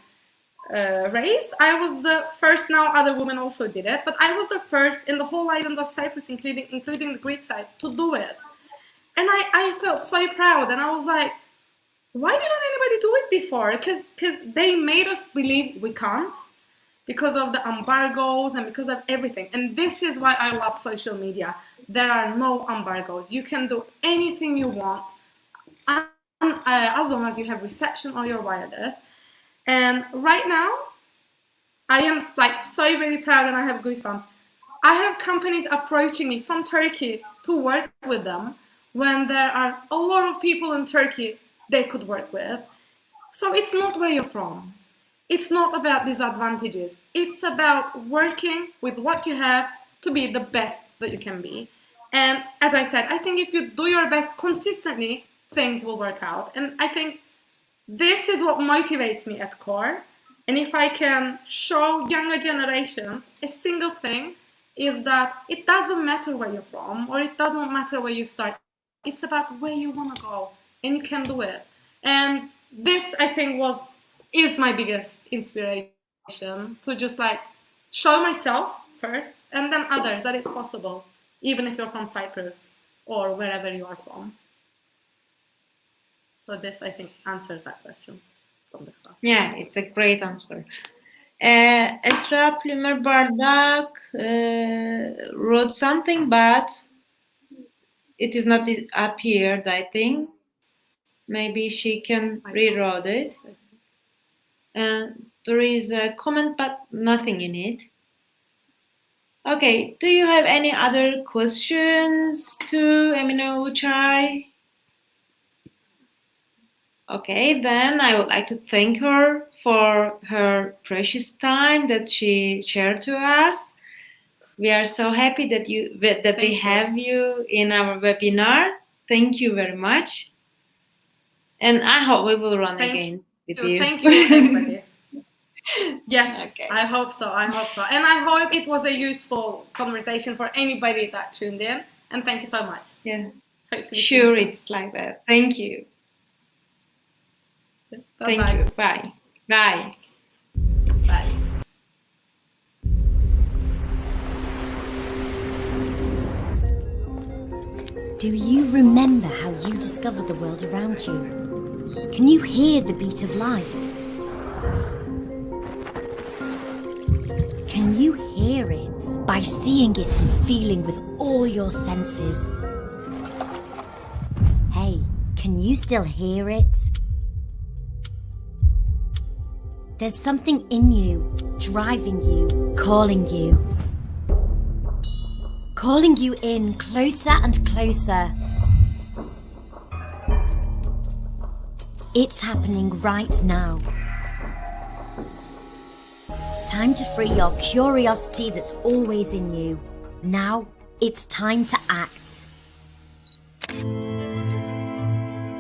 Speaker 4: race, I was the first. Now other women also did it, but I was the first in the whole island of Cyprus, including the Greek side, to do it. And I felt so proud. And I was like, why didn't anybody do it before? Because they made us believe we can't. because of the embargoes and because of everything. And this is why I love social media. There are no embargoes. You can do anything you want, as long as you have reception on your wireless. And right now, I am like so very proud, and I have goosebumps. I have companies approaching me from Turkey to work with them when there are a lot of people in Turkey they could work with. So it's not where you're from. It's not about disadvantages. It's about working with what you have to be the best that you can be. And as I said, I think if you do your best consistently, things will work out. And I think this is what motivates me at core. And if I can show younger generations a single thing, is that it doesn't matter where you're from, or it doesn't matter where you start. It's about where you want to go, and you can do it. And this, I think, is my biggest inspiration, to just like show myself first, and then others, that it's possible, even if you're from Cyprus or wherever you are from. So this, I think, answers that question from the class.
Speaker 2: Yeah, it's a great answer. Esra Plümer Bardak wrote something, but it is not appeared, I think. Maybe she can rewrite it. There is a comment, but nothing in it. Okay, do you have any other questions to Emine Uluçay? Okay, then I would like to thank her for her precious time that she shared to us. We are so happy that we have you in our webinar. Thank you very much. And I hope we will run again with you.
Speaker 4: Thank you, everybody. Yes,
Speaker 2: okay.
Speaker 4: I hope so. And I hope it was a useful conversation for anybody that tuned in. And thank you so much.
Speaker 2: Yeah,
Speaker 4: hopefully
Speaker 2: sure, it's like that. Thank you.
Speaker 4: Bye-bye.
Speaker 2: Thank you. Bye. Bye.
Speaker 4: Bye.
Speaker 1: Do you remember how you discovered the world around you? Can you hear the beat of life? Can you hear it by seeing it and feeling with all your senses? Hey, can you still hear it? There's something in you, driving you, calling you. Calling you in closer and closer. It's happening right now. Time to free your curiosity that's always in you. Now it's time to act.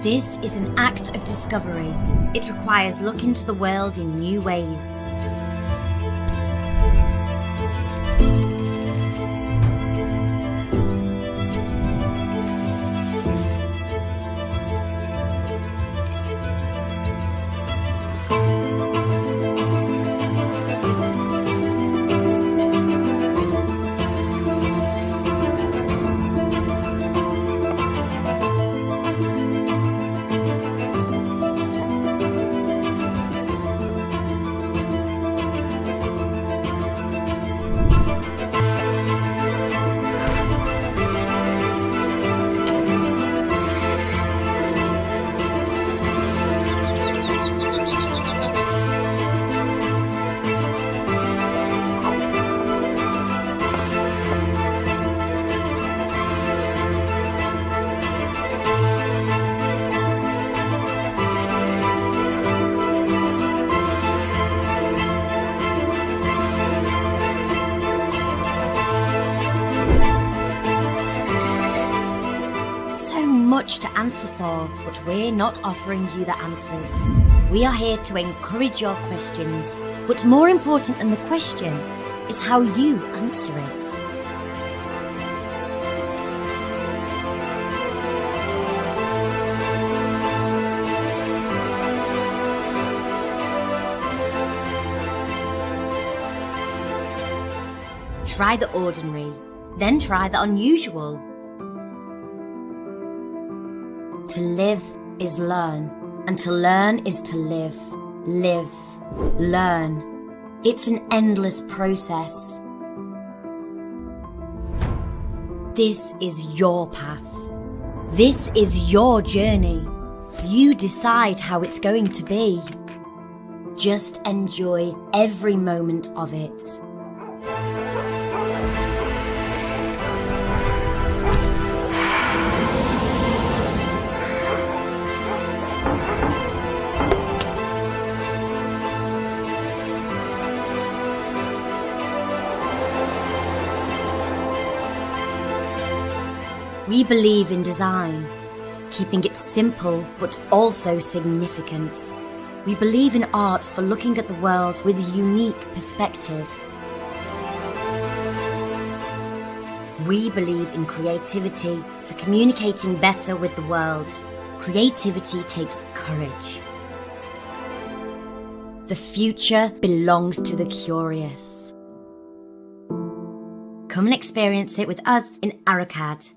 Speaker 1: This is an act of discovery. It requires looking to the world in new ways. Much to answer for, but we're not offering you the answers. We are here to encourage your questions, but more important than the question is how you answer it. Try the ordinary, then try the unusual. To live is learn, and to learn is to live. Live, learn, It's an endless process. This is your path. This is your journey. You decide how it's going to be. Just enjoy every moment of it. We believe in design, keeping it simple but also significant. We believe in art for looking at the world with a unique perspective. We believe in creativity for communicating better with the world. Creativity takes courage. The future belongs to the curious. Come and experience it with us in Aracad.